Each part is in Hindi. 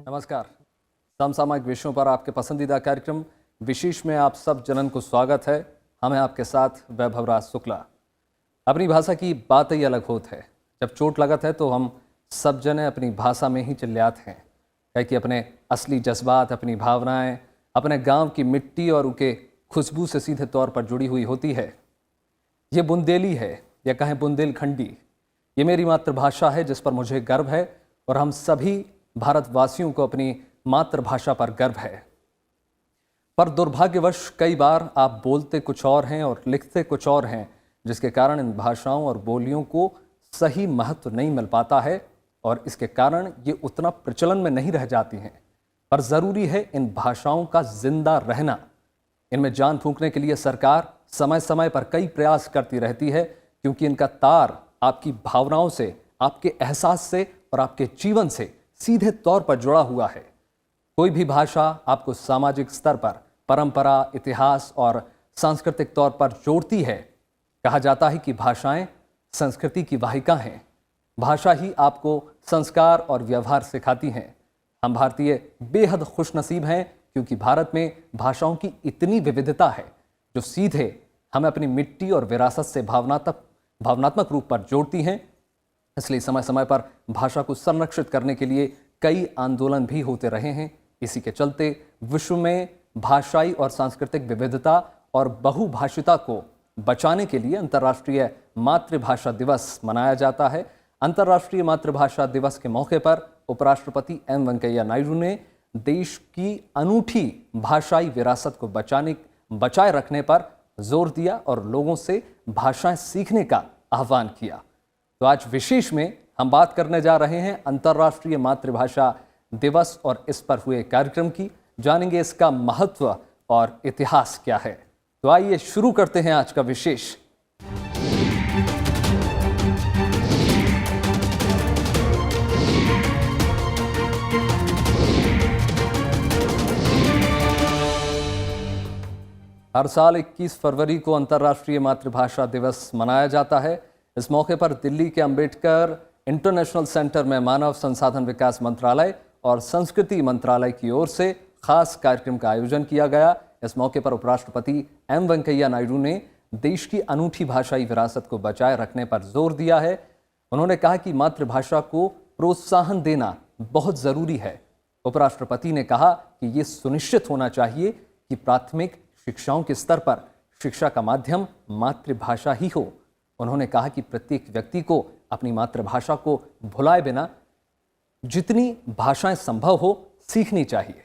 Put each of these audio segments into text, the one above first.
नमस्कार। समसामयिक विषयों पर आपके पसंदीदा कार्यक्रम विशेष में आप सब जनन को स्वागत है। हम हैं आपके साथ वैभवराज शुक्ला। अपनी भाषा की बात ही अलग होत है। जब चोट लगत है तो हम सब जने अपनी भाषा में ही चिल्लाते हैं, कह कि अपने असली जज्बात, अपनी भावनाएं अपने गांव की मिट्टी और उनके खुशबू से सीधे तौर पर जुड़ी हुई होती है। ये बुंदेली है या कहें बुंदेलखंडी, ये मेरी मातृभाषा है जिस पर मुझे गर्व है और हम सभी भारतवासियों को अपनी मातृभाषा पर गर्व है। पर दुर्भाग्यवश कई बार आप बोलते कुछ और हैं और लिखते कुछ और हैं, जिसके कारण इन भाषाओं और बोलियों को सही महत्व नहीं मिल पाता है और इसके कारण ये उतना प्रचलन में नहीं रह जाती हैं। पर ज़रूरी है इन भाषाओं का जिंदा रहना। इनमें जान फूंकने के लिए सरकार समय समय पर कई प्रयास करती रहती है, क्योंकि इनका तार आपकी भावनाओं से, आपके एहसास से और आपके जीवन से सीधे तौर पर जुड़ा हुआ है। कोई भी भाषा आपको सामाजिक स्तर पर परंपरा, इतिहास और सांस्कृतिक तौर पर जोड़ती है। कहा जाता है कि भाषाएं संस्कृति की वाहिका हैं। भाषा ही आपको संस्कार और व्यवहार सिखाती हैं। हम भारतीय बेहद खुशनसीब हैं, क्योंकि भारत में भाषाओं की इतनी विविधता है जो सीधे हमें अपनी मिट्टी और विरासत से भावनात्मक रूप पर जोड़ती हैं। इसलिए समय समय पर भाषा को संरक्षित करने के लिए कई आंदोलन भी होते रहे हैं। इसी के चलते विश्व में भाषाई और सांस्कृतिक विविधता और बहुभाषिता को बचाने के लिए अंतर्राष्ट्रीय मातृभाषा दिवस मनाया जाता है। अंतर्राष्ट्रीय मातृभाषा दिवस के मौके पर उपराष्ट्रपति एम वेंकैया नायडू ने देश की अनूठी भाषाई विरासत को बचाए रखने पर जोर दिया और लोगों से भाषाएं सीखने का आह्वान किया। तो आज विशेष में हम बात करने जा रहे हैं अंतर्राष्ट्रीय मातृभाषा दिवस और इस पर हुए कार्यक्रम की। जानेंगे इसका महत्व और इतिहास क्या है। तो आइए शुरू करते हैं आज का विशेष। हर साल 21 फरवरी को अंतर्राष्ट्रीय मातृभाषा दिवस मनाया जाता है। इस मौके पर दिल्ली के अंबेडकर इंटरनेशनल सेंटर में मानव संसाधन विकास मंत्रालय और संस्कृति मंत्रालय की ओर से खास कार्यक्रम का आयोजन किया गया। इस मौके पर उपराष्ट्रपति एम वेंकैया नायडू ने देश की अनूठी भाषाई विरासत को बचाए रखने पर जोर दिया है। उन्होंने कहा कि मातृभाषा को प्रोत्साहन देना बहुत जरूरी है। उपराष्ट्रपति ने कहा कि ये सुनिश्चित होना चाहिए कि प्राथमिक शिक्षाओं के स्तर पर शिक्षा का माध्यम मातृभाषा ही हो। उन्होंने कहा कि प्रत्येक व्यक्ति को अपनी मातृभाषा को भुलाए बिना जितनी भाषाएं संभव हो सीखनी चाहिए।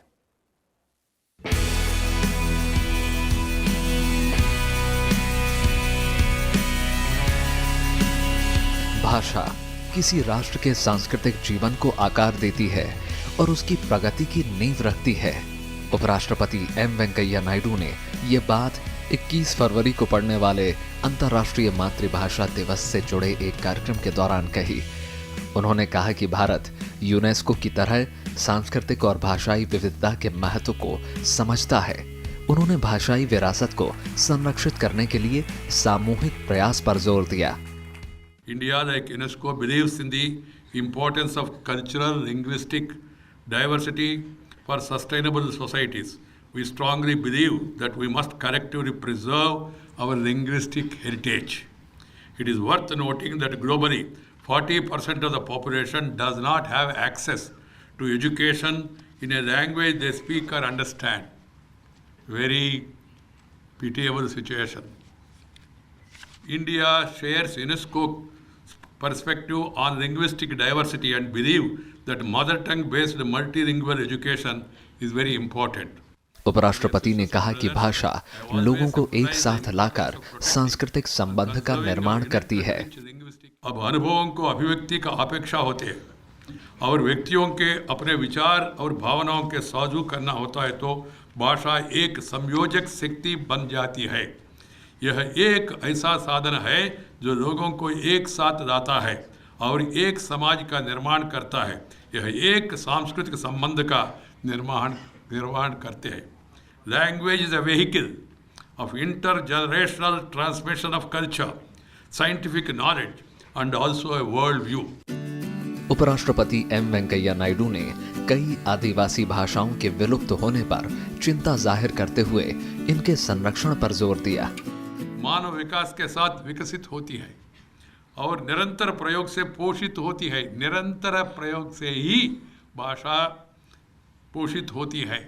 भाषा किसी राष्ट्र के सांस्कृतिक जीवन को आकार देती है और उसकी प्रगति की नींव रखती है। उपराष्ट्रपति एम वेंकैया नायडू ने ये बात 21 फरवरी को पड़ने वाले अंतर्राष्ट्रीय मातृभाषा दिवस से जुड़े एक कार्यक्रम के दौरान कही। उन्होंने कहा कि भारत यूनेस्को की तरह सांस्कृतिक और भाषाई विविधता के महत्व को समझता है। उन्होंने भाषाई विरासत को संरक्षित करने के लिए सामूहिक प्रयास पर जोर दिया। India, like UNESCO, believes in the importance of cultural, linguistic diversity for sustainable societies. We strongly believe that we must collectively preserve our linguistic heritage. It is worth noting that globally, 40% of the population does not have access to education in a language they speak or understand. Very pitiable situation. India shares UNESCO's perspective on linguistic diversity and believe that mother tongue based multilingual education is very important. उपराष्ट्रपति ने कहा कि भाषा लोगों को एक साथ लाकर सांस्कृतिक संबंध का निर्माण करती है। अब अनुभवों को अभिव्यक्ति का अपेक्षा होते हैं और व्यक्तियों के अपने विचार और भावनाओं के साझू करना होता है, तो भाषा एक संयोजक शक्ति बन जाती है। यह एक ऐसा साधन है जो लोगों को एक साथ लाता है और एक समाज का निर्माण करता है। यह एक सांस्कृतिक संबंध का निर्माण करते हैं। Language is a vehicle of intergenerational transmission of culture, scientific knowledge, and also a world view. उपराष्ट्रपति एम वेंकैया नायडू ने कई आदिवासी भाषाओं के विलुप्त होने पर चिंता जाहिर करते हुए इनके संरक्षण पर जोर दिया। मानव विकास के साथ विकसित होती है और निरंतर प्रयोग से पोषित होती है। निरंतर प्रयोग से ही भाषा पोषित होती है।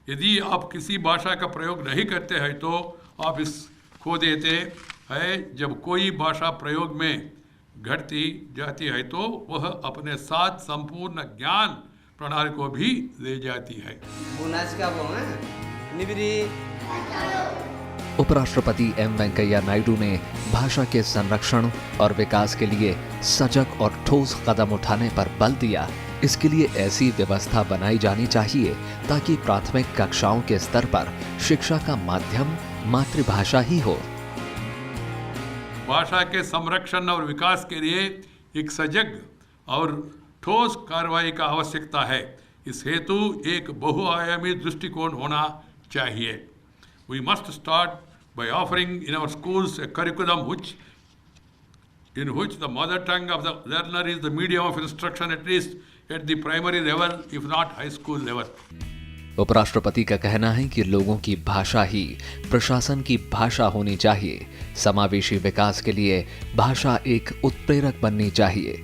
यदि आप किसी भाषा का प्रयोग नहीं करते हैं तो आप इस खो देते हैं। जब कोई भाषा प्रयोग में घटती जाती है तो वह अपने साथ संपूर्ण ज्ञान प्रणाली को भी ले जाती है। उपराष्ट्रपति एम वेंकैया नायडू ने भाषा के संरक्षण और विकास के लिए सजग और ठोस कदम उठाने पर बल दिया। इसके लिए ऐसी व्यवस्था बनाई जानी चाहिए ताकि प्राथमिक कक्षाओं के स्तर पर शिक्षा का माध्यम मातृभाषा ही हो। भाषा के संरक्षण और विकास के लिए एक सजग और ठोस कार्रवाई का आवश्यकता है। इस हेतु एक बहुआयामी दृष्टिकोण होना चाहिए। We must start by offering in our schools a curriculum in which the mother tongue of the learner is the medium of instruction, at least at the primary level, if not high school level. उपराष्ट्रपति का कहना है कि लोगों की भाषा ही प्रशासन की भाषा होनी चाहिए। समावेशी विकास के लिए भाषा एक उत्प्रेरक बननी चाहिए।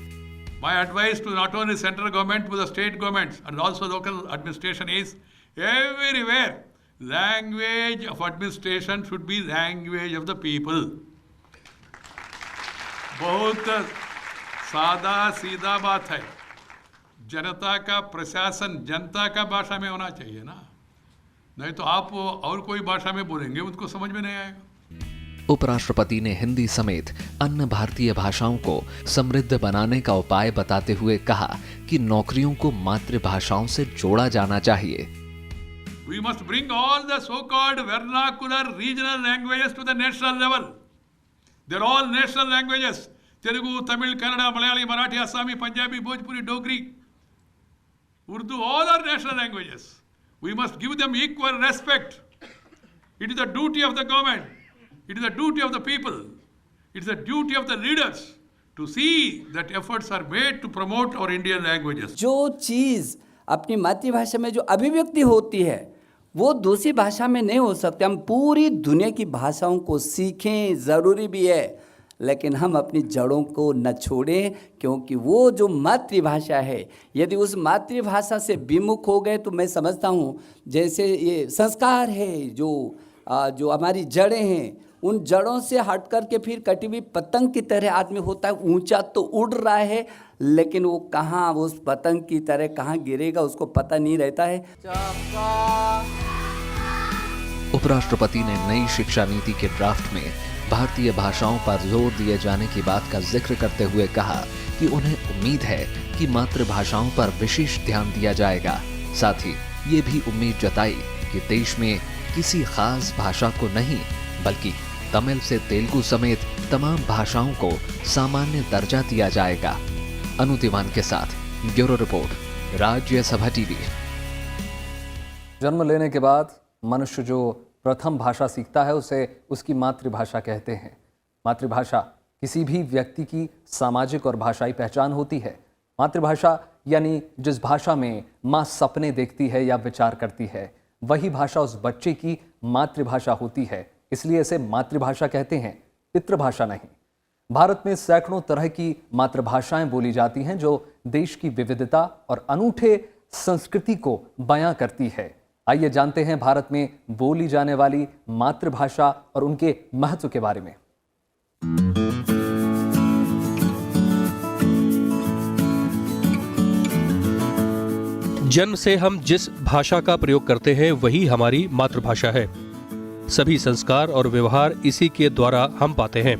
My advice to not only central government but the state governments and also local administration is everywhere language of administration should be language of the people. बहुत सादा सीधा बात है। जनता का प्रशासन जनता का भाषा में होना चाहिए ना, नहीं तो आप और कोई भाषा में बोलेंगे उनको समझ में नहीं आएगा। उपराष्ट्रपति ने हिंदी समेत अन्य भारतीय भाषाओं को समृद्ध बनाने का उपाय बताते हुए कहा कि नौकरियों को मातृभाषाओं से जोड़ा जाना चाहिए। We must bring all the so-called vernacular regional languages to the national level. They're all national languages. Telugu, Tamil, Kannada, Malayali, Marathi, Assami, Punjabi, Bhojpuri, Dogri, Urdu, all are national languages. We must give them equal respect. It is the duty of the government. It is the duty of the people. It is the duty of the leaders to see that efforts are made to promote our Indian languages. जो चीज़ अपनी मातृभाषा में जो अभिव्यक्ति होती है वो दूसरी भाषा में नहीं हो सकती। हम पूरी दुनिया की भाषाओं को सीखें, ज़रूरी भी है, लेकिन हम अपनी जड़ों को न छोड़ें, क्योंकि वो जो मातृभाषा है यदि उस मातृभाषा से विमुख हो गए तो मैं समझता हूँ जैसे ये संस्कार है जो हमारी जड़ें हैं, उन जड़ों से हट कर के फिर कटी हुई पतंग की तरह आदमी होता है। ऊंचा तो उड़ रहा है लेकिन वो कहाँ उस पतंग की तरह कहाँ गिरेगा उसको पता नहीं रहता है। उपराष्ट्रपति ने नई शिक्षा नीति के ड्राफ्ट में भारतीय भाषाओं पर जोर दिए जाने की बात का जिक्र करते हुए कहा कि उन्हें उम्मीद है कि मातृभाषाओं पर विशेष ध्यान दिया जाएगा। साथ ही ये भी उम्मीद जताई कि देश में किसी खास भाषा को नहीं बल्कि तमिल से तेलुगु समेत तमाम भाषाओं को सामान्य दर्जा दिया जाएगा। अनु तिवान के साथ ब्यूरो रिपोर्ट, राज्यसभा टीवी। जन्म लेने के बाद मनुष्य जो प्रथम भाषा सीखता है उसे उसकी मातृभाषा कहते हैं। मातृभाषा किसी भी व्यक्ति की सामाजिक और भाषाई पहचान होती है। मातृभाषा यानी जिस भाषा में माँ सपने देखती है या विचार करती है, वही भाषा उस बच्चे की मातृभाषा होती है। इसलिए इसे मातृभाषा कहते हैं, पितृभाषा नहीं। भारत में सैकड़ों तरह की मातृभाषाएं बोली जाती हैं जो देश की विविधता और अनूठे संस्कृति को बयां करती है। आइए जानते हैं भारत में बोली जाने वाली मातृभाषा और उनके महत्व के बारे में। जन्म से हम जिस भाषा का प्रयोग करते हैं वही हमारी मातृभाषा है। सभी संस्कार और व्यवहार इसी के द्वारा हम पाते हैं।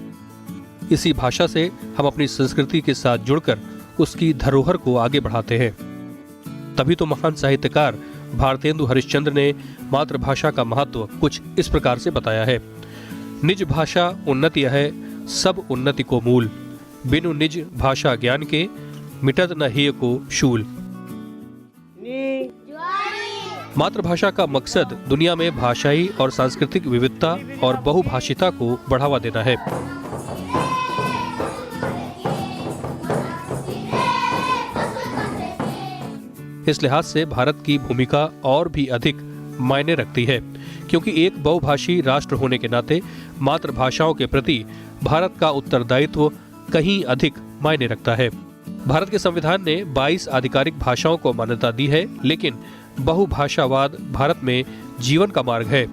इसी भाषा से हम अपनी संस्कृति के साथ जुड़कर उसकी धरोहर को आगे बढ़ाते हैं। तभी तो महान साहित्यकार भारतेंदु हरिश्चंद्र ने मातृभाषा का महत्व कुछ इस प्रकार से बताया है। निज भाषा उन्नति है सब उन्नति को मूल, बिनु निज भाषा ज्ञान के मिटत न हेय को शूल। मातृभाषा का मकसद दुनिया में भाषाई और सांस्कृतिक विविधता और बहुभाषिता को बढ़ावा देना है। इस लिहाज से भारत की भूमिका और भी अधिक मायने रखती है, क्योंकि एक बहुभाषी राष्ट्र होने के नाते मातृभाषाओं के प्रति भारत का उत्तरदायित्व कहीं अधिक मायने रखता है। भारत के संविधान ने 22 आधिकारिक भाषाओं को मान्यता दी है, लेकिन बहुभाषावाद भारत में जीवन का मार्ग है,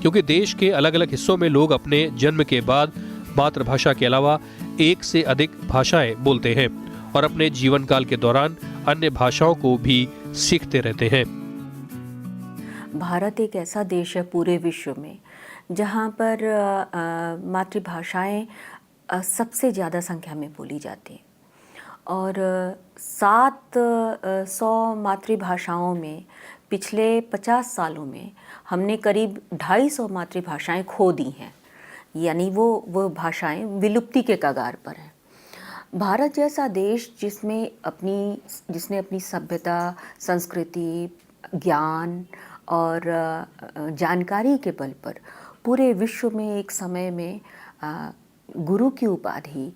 क्योंकि देश के अलग अलग हिस्सों में लोग अपने जन्म के बाद मातृभाषा के अलावा एक से अधिक भाषाएं बोलते हैं और अपने जीवन काल के दौरान अन्य भाषाओं को भी सीखते रहते हैं। भारत एक ऐसा देश है पूरे विश्व में जहाँ पर मातृभाषाएं सबसे ज़्यादा संख्या में बोली जाती हैं और 700 मातृभाषाओं में पिछले 50 सालों में हमने करीब 250 मातृभाषाएं खो दी हैं, यानी वो भाषाएं विलुप्ति के कगार पर हैं। भारत जैसा देश जिसने अपनी सभ्यता, संस्कृति, ज्ञान और जानकारी के बल पर पूरे विश्व में एक समय में गुरु की उपाधि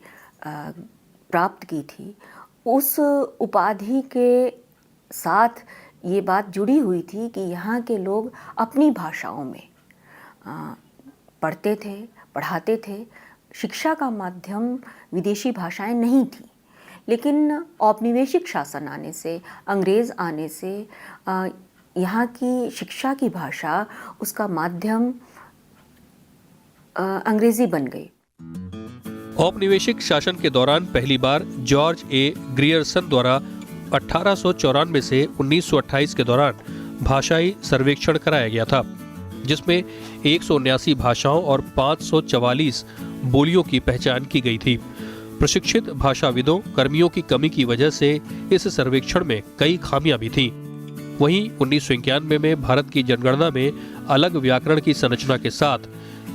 प्राप्त की थी, उस उपाधि के साथ ये बात जुड़ी हुई थी कि यहाँ के लोग अपनी भाषाओं में पढ़ते थे, पढ़ाते थे। शिक्षा का माध्यम विदेशी भाषाएं नहीं थी, लेकिन औपनिवेशिक शासन आने से, अंग्रेज़ आने से यहाँ की शिक्षा की भाषा, उसका माध्यम अंग्रेजी बन गई। औपनिवेशिक शासन के दौरान पहली बार जॉर्ज ए ग्रियर्सन द्वारा 1894 से 1928 के दौरान भाषाई सर्वेक्षण कराया गया था, जिसमें 179 भाषाओं और 544 बोलियों की पहचान की गई थी। प्रशिक्षित भाषाविदों, कर्मियों की कमी की वजह से इस सर्वेक्षण में कई खामियां भी थीं। वहीं 1991 में भारत की जनगणना में अलग व्याकरण की संरचना के साथ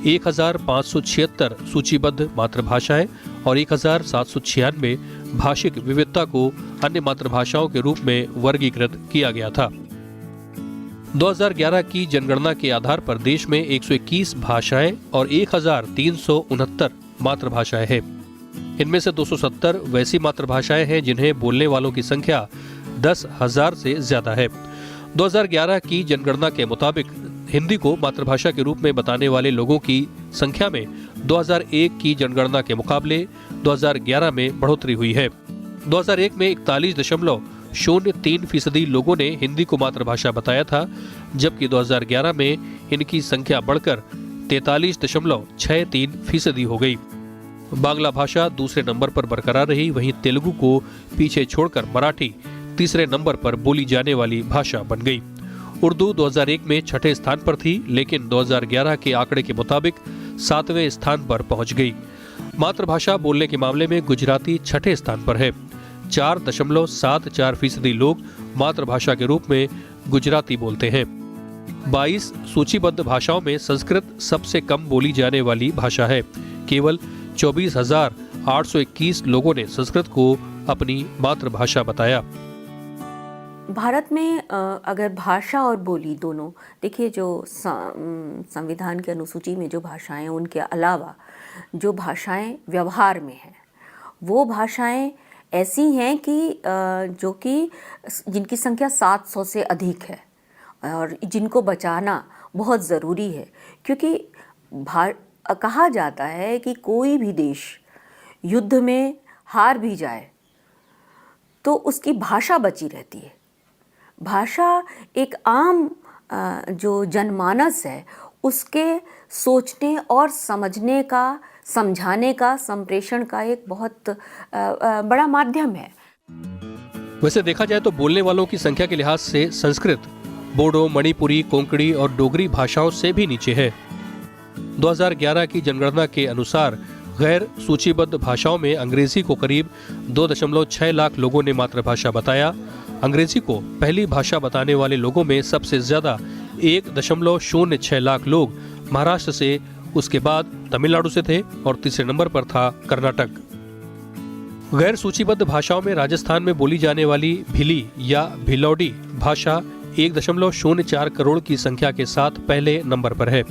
1576 सूचीबद्ध मातृभाषाएं और 1796 भाषिक विविधता को अन्य मातृभाषाओं के रूप में वर्गीकृत किया गया था। 2011 की जनगणना के आधार पर देश में 121 भाषाएं और 1369 मातृभाषाएं हैं। इनमें से 270 वैसी मातृभाषाएं हैं जिन्हें बोलने वालों की संख्या 10,000 से ज्यादा है। 2011 की जनगणना के मुताबिक हिंदी को मातृभाषा के रूप में बताने वाले लोगों की संख्या में 2001 की जनगणना के मुकाबले 2011 में बढ़ोतरी हुई है। 2001 में 41.03% लोगों ने हिंदी को मातृभाषा बताया था, जबकि 2011 में इनकी संख्या बढ़कर 43.63% हो गई। बांग्ला भाषा दूसरे नंबर पर बरकरार रही, वहीं तेलुगु को पीछे छोड़कर मराठी तीसरे नंबर पर बोली जाने वाली भाषा बन गई। उर्दू 2001 में छठे स्थान पर थी, लेकिन 2011 के आंकड़े के मुताबिक 7वें स्थान पर पहुंच गई। मातृभाषा बोलने के मामले में गुजराती छठे स्थान पर है। 4.74% लोग मातृभाषा के रूप में गुजराती बोलते हैं। 22 सूचीबद्ध भाषाओं में संस्कृत सबसे कम बोली जाने वाली भाषा है। केवल 24,821 लोगों ने संस्कृत को अपनी मातृभाषा बताया। भारत में अगर भाषा और बोली दोनों देखिए, जो संविधान की अनुसूची में जो भाषाएं हैं, उनके अलावा जो भाषाएं व्यवहार में हैं, वो भाषाएं ऐसी हैं कि जिनकी संख्या 700 से अधिक है और जिनको बचाना बहुत ज़रूरी है, क्योंकि कहा जाता है कि कोई भी देश युद्ध में हार भी जाए तो उसकी भाषा बची रहती है। भाषा एक आम जो जनमानस है उसके सोचने और समझने का, समझाने का, संप्रेषण का एक बहुत बड़ा माध्यम है। वैसे देखा जाए तो बोलने वालों की संख्या के लिहाज से संस्कृत बोडो, मणिपुरी, कोंकणी और डोगरी भाषाओं से भी नीचे है। 2011 की जनगणना के अनुसार गैर सूचीबद्ध भाषाओं में अंग्रेजी को करीब 2.6 लाख लोगों ने मातृभाषा बताया। अंग्रेजी को पहली भाषा बताने वाले लोगों में सबसे ज्यादा 1.06 लाख लोग महाराष्ट्र से, उसके बाद तमिलनाडु से थे और तीसरे नंबर पर था कर्नाटक। गैर सूचीबद्ध भाषाओं में राजस्थान में बोली जाने वाली भिली या भिलौडी भाषा 1.04 करोड़ की संख्या के साथ पहले नंबर पर है।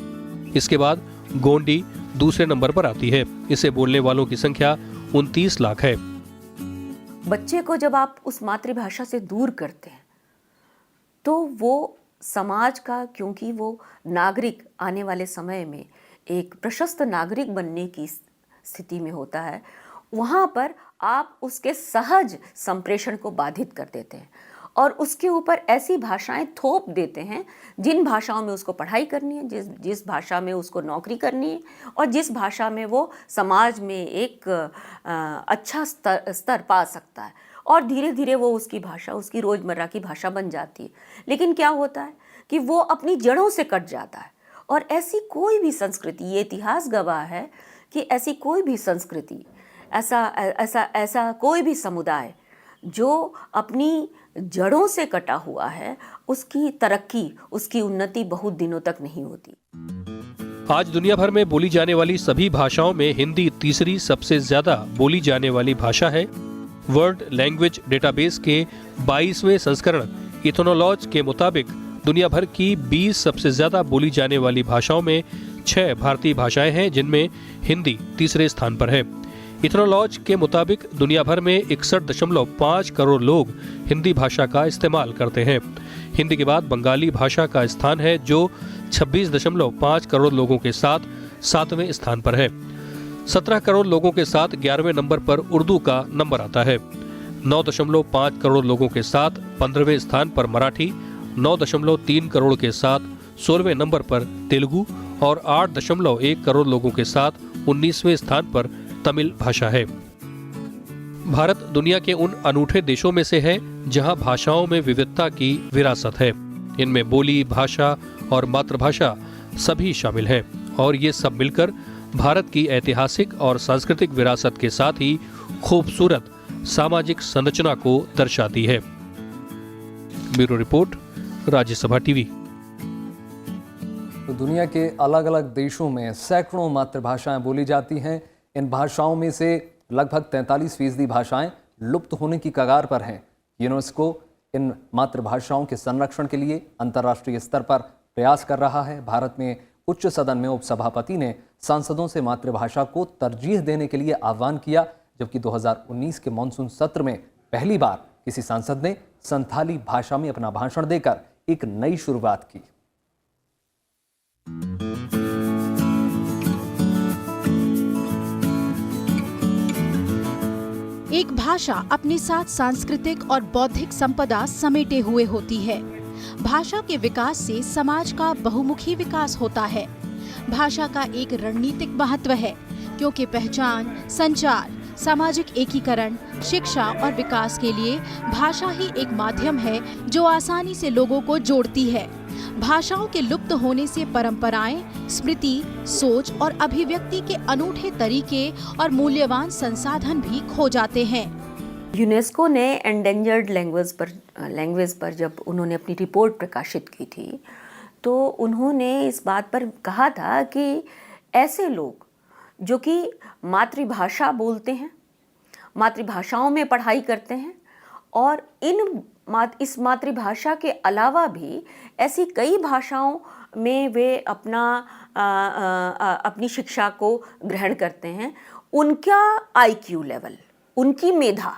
इसके बाद गोंडी दूसरे नंबर पर आती है। इसे बोलने वालों की संख्या 29 लाख है। बच्चे को जब आप उस मातृभाषा से दूर करते हैं तो वो समाज का, क्योंकि वो नागरिक आने वाले समय में एक प्रशस्त नागरिक बनने की स्थिति में होता है, वहाँ पर आप उसके सहज संप्रेषण को बाधित कर देते हैं और उसके ऊपर ऐसी भाषाएं थोप देते हैं जिन भाषाओं में उसको पढ़ाई करनी है, जिस भाषा में उसको नौकरी करनी है और जिस भाषा में वो समाज में एक अच्छा स्तर पा सकता है, और धीरे धीरे वो उसकी भाषा उसकी रोज़मर्रा की भाषा बन जाती है। लेकिन क्या होता है कि वो अपनी जड़ों से कट जाता है। और ऐसी कोई भी संस्कृति, ये इतिहास गवाह है कि ऐसी कोई भी संस्कृति, ऐसा कोई भी समुदाय जो अपनी जड़ों से कटा हुआ है, उसकी तरक्की, उसकी उन्नति बहुत दिनों तक नहीं होती। आज दुनिया भर में बोली जाने वाली सभी भाषाओं में हिंदी तीसरी सबसे ज्यादा बोली जाने वाली भाषा है। वर्ल्ड लैंग्वेज डेटाबेस के 22वें संस्करण इथनोलॉज के मुताबिक दुनिया भर की 20 सबसे ज्यादा बोली जाने वाली भाषाओं में 6 भारतीय भाषाएं हैं, जिनमें हिंदी तीसरे स्थान पर है। इथनोलॉज के मुताबिक दुनिया भर में 61.5 करोड़ लोग हिंदी भाषा का इस्तेमाल करते हैं। हिंदी के बाद बंगाली भाषा का स्थान है, जो 26.5 करोड़ लोगों के साथ 7वें स्थान पर है। 17 करोड़ लोगों के साथ 11वें नंबर पर उर्दू का नंबर आता है। 9.5 करोड़ लोगों के साथ 15वें स्थान पर मराठी, 9.3 करोड़ के साथ 16वें नंबर पर तेलुगु और 8.1 करोड़ लोगों के साथ 19वें स्थान पर तमिल भाषा है। भारत दुनिया के उन अनूठे देशों में से है जहां भाषाओं में विविधता की विरासत है। इनमें बोली, भाषा और मातृभाषा सभी शामिल हैं और ये सब मिलकर भारत की ऐतिहासिक और सांस्कृतिक विरासत के साथ ही खूबसूरत सामाजिक संरचना को दर्शाती है। Bureau report, Rajya Sabha TV. तो दुनिया के अलग अलग देशों में सैकड़ों मातृभाषाएं बोली जाती हैं। इन भाषाओं में से लगभग 43% भाषाएं लुप्त होने की कगार पर हैं। यूनेस्को इन मातृभाषाओं के संरक्षण के लिए अंतर्राष्ट्रीय स्तर पर प्रयास कर रहा है। भारत में उच्च सदन में उपसभापति ने सांसदों से मातृभाषा को तरजीह देने के लिए आह्वान किया, जबकि 2019 के मॉनसून सत्र में पहली बार किसी सांसद ने संथाली भाषा में अपना भाषण देकर एक नई शुरुआत की। एक भाषा अपने साथ सांस्कृतिक और बौद्धिक संपदा समेटे हुए होती है। भाषा के विकास से समाज का बहुमुखी विकास होता है। भाषा का एक रणनीतिक महत्व है, क्योंकि पहचान, संचार, सामाजिक एकीकरण, शिक्षा और विकास के लिए भाषा ही एक माध्यम है जो आसानी से लोगों को जोड़ती है। भाषाओं के लुप्त होने से परंपराएं, स्मृति, सोच और अभिव्यक्ति के अनूठे तरीके और मूल्यवान संसाधन भी खो जाते हैं। यूनेस्को ने एंडेंजर्ड लैंग्वेज पर जब उन्होंने अपनी रिपोर्ट प्रकाशित की थी, तो उन्होंने इस बात पर कहा था कि ऐसे लोग जो कि मातृभाषा बोलते हैं, मातृभाषाओं में पढ़ाई करते हैं और इस मातृभाषा के अलावा भी ऐसी कई भाषाओं में वे अपनी शिक्षा को ग्रहण करते हैं, उनका IQ लेवल, उनकी मेधा,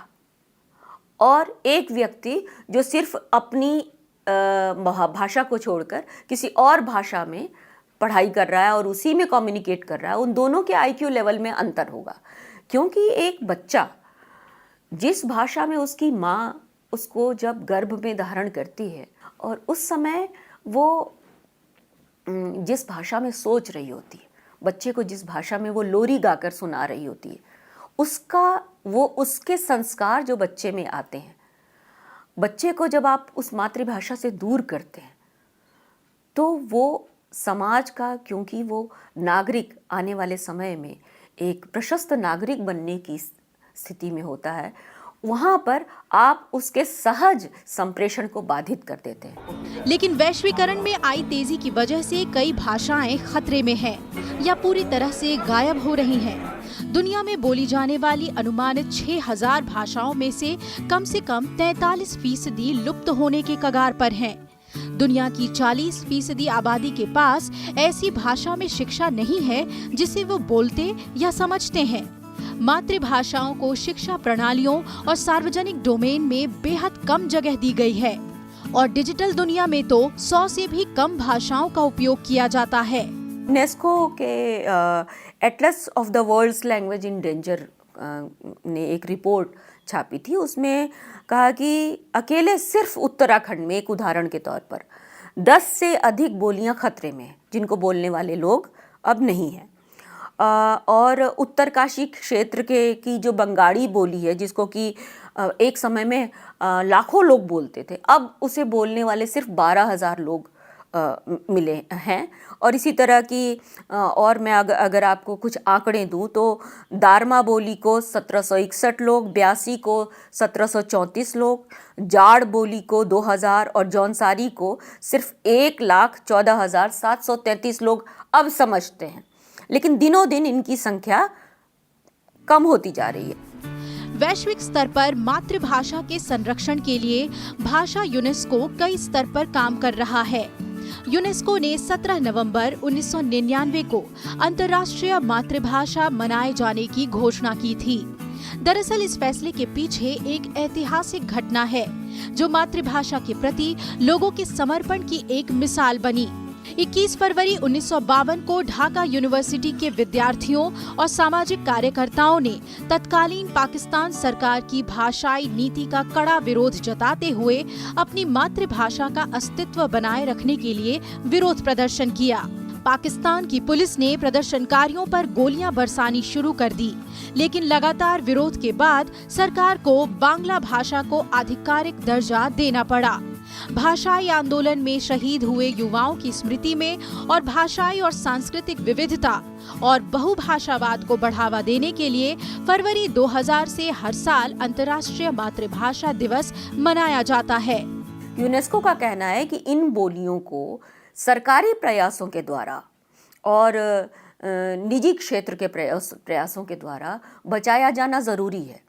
और एक व्यक्ति जो सिर्फ अपनी भाषा को छोड़कर किसी और भाषा में पढ़ाई कर रहा है और उसी में कम्युनिकेट कर रहा है, उन दोनों के IQ लेवल में अंतर होगा। क्योंकि एक बच्चा जिस भाषा में उसकी माँ उसको जब गर्भ में धारण करती है और उस समय वो जिस भाषा में सोच रही होती है, बच्चे को जिस भाषा में वो लोरी गाकर सुना रही होती है, उसके संस्कार जो बच्चे में आते हैं, बच्चे को जब आप उस मातृभाषा से दूर करते हैं तो वो समाज का, क्योंकि वो नागरिक आने वाले समय में एक प्रशस्त नागरिक बनने की स्थिति में होता है, वहाँ पर आप उसके सहज संप्रेषण को बाधित कर देते हैं। लेकिन वैश्वीकरण में आई तेजी की वजह से कई भाषाएं खतरे में हैं या पूरी तरह से गायब हो रही हैं। दुनिया में बोली जाने वाली अनुमानित 6000 भाषाओं में से कम 43% लुप्त होने के कगार पर हैं। दुनिया की 40% आबादी के पास ऐसी भाषा में शिक्षा नहीं है जिसे वो बोलते या समझते हैं। मातृभाषाओं को शिक्षा प्रणालियों और सार्वजनिक डोमेन में बेहद कम जगह दी गई है और डिजिटल दुनिया में तो 100 से भी कम भाषाओं का उपयोग किया जाता है। यूनेस्को के atlas of the world's language in danger ने एक रिपोर्ट छापी थी। उसमें कहा कि अकेले सिर्फ उत्तराखंड में, एक उदाहरण के तौर पर, 10 से अधिक बोलियां खतरे में हैं, जिनको बोलने वाले लोग अब नहीं हैं। और उत्तरकाशी क्षेत्र की जो बंगाड़ी बोली है, जिसको कि एक समय में लाखों लोग बोलते थे, अब उसे बोलने वाले सिर्फ 12,000 लोग मिले हैं। और इसी तरह की और मैं अगर आपको कुछ आंकड़े दूं तो दारमा बोली को 1761 लोग, ब्यासी को 1734 लोग, जाड़ बोली को 2000 और जौनसारी को सिर्फ 1,14,733 लोग अब समझते हैं। लेकिन दिनों दिन इनकी संख्या कम होती जा रही है। वैश्विक स्तर पर मातृभाषा के संरक्षण के लिए भाषा यूनेस्को कई स्तर पर काम कर रहा है। यूनेस्को ने 17 नवंबर 1999 को अंतर्राष्ट्रीय मातृभाषा मनाए जाने की घोषणा की थी। दरअसल इस फैसले के पीछे एक ऐतिहासिक घटना है, जो मातृभाषा के प्रति लोगों के समर्पण की एक मिसाल बनी। 21 फरवरी 1952 को ढाका यूनिवर्सिटी के विद्यार्थियों और सामाजिक कार्यकर्ताओं ने तत्कालीन पाकिस्तान सरकार की भाषाई नीति का कड़ा विरोध जताते हुए अपनी मातृभाषा का अस्तित्व बनाए रखने के लिए विरोध प्रदर्शन किया। पाकिस्तान की पुलिस ने प्रदर्शनकारियों पर गोलियां बरसानी शुरू कर दी, लेकिन लगातार विरोध के बाद सरकार को बांग्ला भाषा को आधिकारिक दर्जा देना पड़ा। भाषाई आंदोलन में शहीद हुए युवाओं की स्मृति में और भाषाई और सांस्कृतिक विविधता और बहुभाषावाद को बढ़ावा देने के लिए फरवरी 2000 से हर साल अंतर्राष्ट्रीय मातृभाषा दिवस मनाया जाता है। यूनेस्को का कहना है कि इन बोलियों को सरकारी प्रयासों के द्वारा और निजी क्षेत्र के प्रयासों के द्वारा बचाया जाना ज़रूरी है।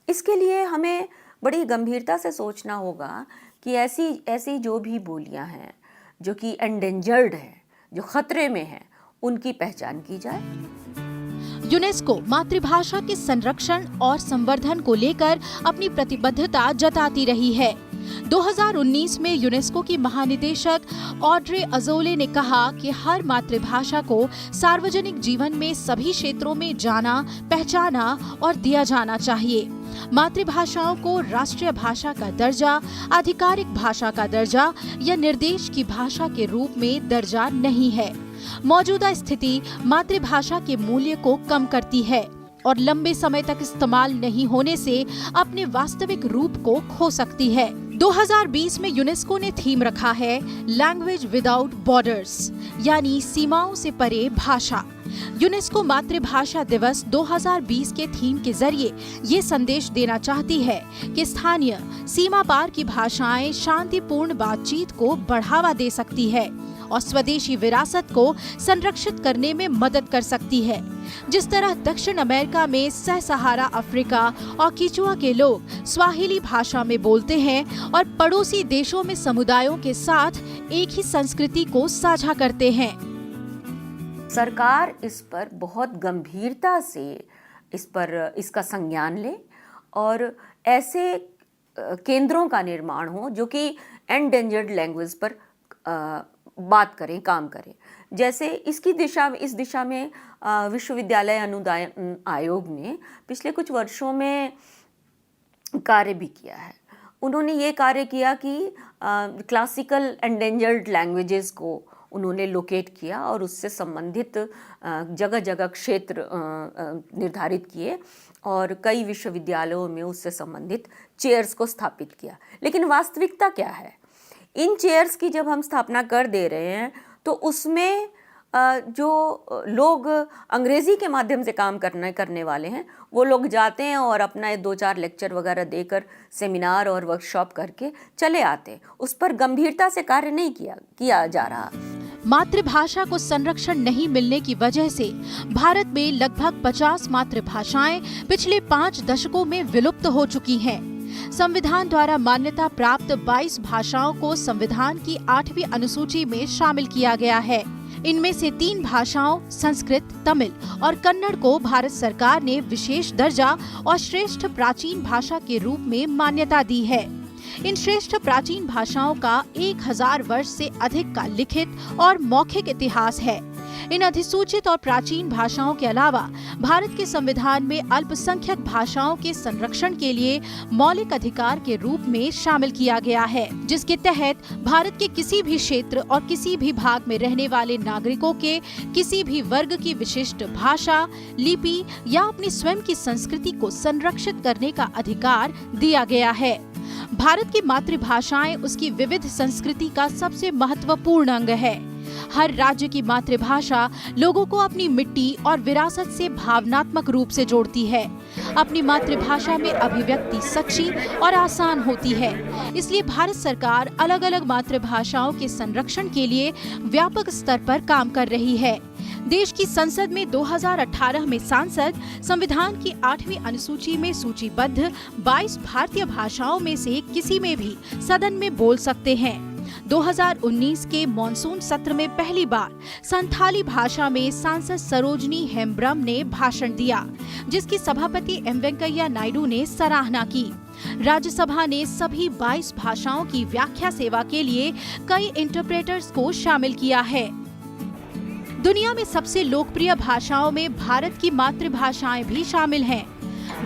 इसके लिए हमें बड़ी गंभीरता से सोचना होगा कि ऐसी जो भी बोलियां हैं जो कि एंडेंजर्ड हैं, जो खतरे में हैं, उनकी पहचान की जाए। यूनेस्को मातृभाषा के संरक्षण और संवर्धन को लेकर अपनी प्रतिबद्धता जताती रही है। 2019 में यूनेस्को की महानिदेशक ऑड्रे अजोले ने कहा कि हर मातृभाषा को सार्वजनिक जीवन में सभी क्षेत्रों में जाना, पहचाना और दिया जाना चाहिए। मातृभाषाओं को राष्ट्रीय भाषा का दर्जा, आधिकारिक भाषा का दर्जा या निर्देश की भाषा के रूप में दर्जा नहीं है। मौजूदा स्थिति मातृभाषा के मूल्य को कम करती है और लंबे समय तक इस्तेमाल नहीं होने से अपने वास्तविक रूप को खो सकती है। 2020 में यूनेस्को ने थीम रखा है लैंग्वेज विदाउट बॉर्डर्स, यानी सीमाओं से परे भाषा। यूनेस्को मातृभाषा दिवस 2020 के थीम के जरिए ये संदेश देना चाहती है कि स्थानीय सीमा पार की भाषाएं शांतिपूर्ण बातचीत को बढ़ावा दे सकती है और स्वदेशी विरासत को संरक्षित करने में मदद कर सकती है। जिस तरह दक्षिण अमेरिका में सह सहारा अफ्रीका और किचुआ के लोग स्वाहिली भाषा में बोलते हैं और पड़ोसी देशों में समुदायों के साथ एक ही संस्कृति को साझा करते हैं। सरकार इस पर बहुत गंभीरता से इसका संज्ञान ले और ऐसे केंद्रों का निर्माण हो जो कि एंडेंजर्ड लैंग्वेज पर बात करें, काम करें। जैसे इस दिशा में विश्वविद्यालय अनुदान आयोग ने पिछले कुछ वर्षों में कार्य भी किया है। उन्होंने ये कार्य किया कि क्लासिकल एंडेंजर्ड लैंग्वेजेस को उन्होंने लोकेट किया और उससे संबंधित जगह जगह क्षेत्र निर्धारित किए और कई विश्वविद्यालयों में उससे संबंधित चेयर्स को स्थापित किया। लेकिन वास्तविकता क्या है? इन चेयर्स की जब हम स्थापना कर दे रहे हैं तो उसमें जो लोग अंग्रेज़ी के माध्यम से काम करने वाले हैं वो लोग जाते हैं और अपना 2-4 लेक्चर वगैरह देकर सेमिनार और वर्कशॉप करके चले आते हैं। उस पर गंभीरता से कार्य नहीं किया जा रहा। मातृभाषा को संरक्षण नहीं मिलने की वजह से भारत में लगभग 50 मातृभाषाएं पिछले 5 दशकों में विलुप्त हो चुकी हैं। संविधान द्वारा मान्यता प्राप्त 22 भाषाओं को संविधान की 8वीं अनुसूची में शामिल किया गया है। इनमें से 3 भाषाओं संस्कृत, तमिल और कन्नड़ को भारत सरकार ने विशेष दर्जा और श्रेष्ठ प्राचीन भाषा के रूप में मान्यता दी है। इन श्रेष्ठ प्राचीन भाषाओं का 1000 वर्ष से अधिक का लिखित और मौखिक इतिहास है। इन अधिसूचित और प्राचीन भाषाओं के अलावा भारत के संविधान में अल्पसंख्यक भाषाओं के संरक्षण के लिए मौलिक अधिकार के रूप में शामिल किया गया है, जिसके तहत भारत के किसी भी क्षेत्र और किसी भी भाग में रहने वाले नागरिकों के किसी भी वर्ग की विशिष्ट भाषा, लिपि या अपनी स्वयं की संस्कृति को संरक्षित करने का अधिकार दिया गया है। भारत की मातृभाषाएं उसकी विविध संस्कृति का सबसे महत्वपूर्ण अंग है। हर राज्य की मातृभाषा लोगों को अपनी मिट्टी और विरासत से भावनात्मक रूप से जोड़ती है। अपनी मातृभाषा में अभिव्यक्ति सच्ची और आसान होती है। इसलिए भारत सरकार अलग अलग मातृभाषाओं के संरक्षण के लिए व्यापक स्तर पर काम कर रही है। देश की संसद में 2018 में सांसद संविधान की 8वीं अनुसूची में सूचीबद्ध 22 भारतीय भाषाओं में से किसी में भी सदन में बोल सकते हैं। 2019 के मॉनसून सत्र में पहली बार संथाली भाषा में सांसद सरोजनी हेम्ब्रम ने भाषण दिया, जिसकी सभापति एम वेंकैया नायडू ने सराहना की। राज्यसभा ने सभी 22 भाषाओं की व्याख्या सेवा के लिए कई इंटरप्रेटर्स को शामिल किया है। दुनिया में सबसे लोकप्रिय भाषाओं में भारत की मातृभाषाएं भी शामिल हैं।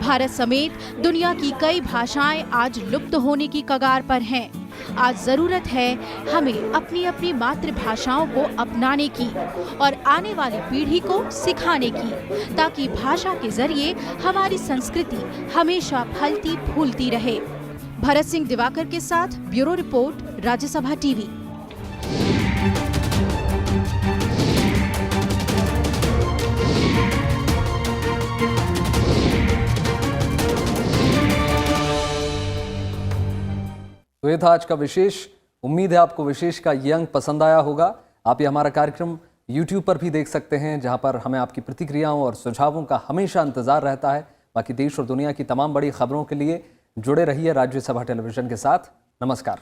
भारत समेत दुनिया की कई भाषाएं आज लुप्त होने की कगार पर हैं। आज जरूरत है हमें अपनी अपनी मातृभाषाओं को अपनाने की और आने वाली पीढ़ी को सिखाने की, ताकि भाषा के जरिए हमारी संस्कृति हमेशा फलती फूलती रहे। भरत सिंह दिवाकर के साथ ब्यूरो रिपोर्ट, राज्यसभा टीवी। तो ये था आज का विशेष। उम्मीद है आपको विशेष का ये अंक पसंद आया होगा। आप ये हमारा कार्यक्रम YouTube पर भी देख सकते हैं, जहां पर हमें आपकी प्रतिक्रियाओं और सुझावों का हमेशा इंतजार रहता है। बाकी देश और दुनिया की तमाम बड़ी खबरों के लिए जुड़े रहिए राज्यसभा टेलीविजन के साथ। नमस्कार।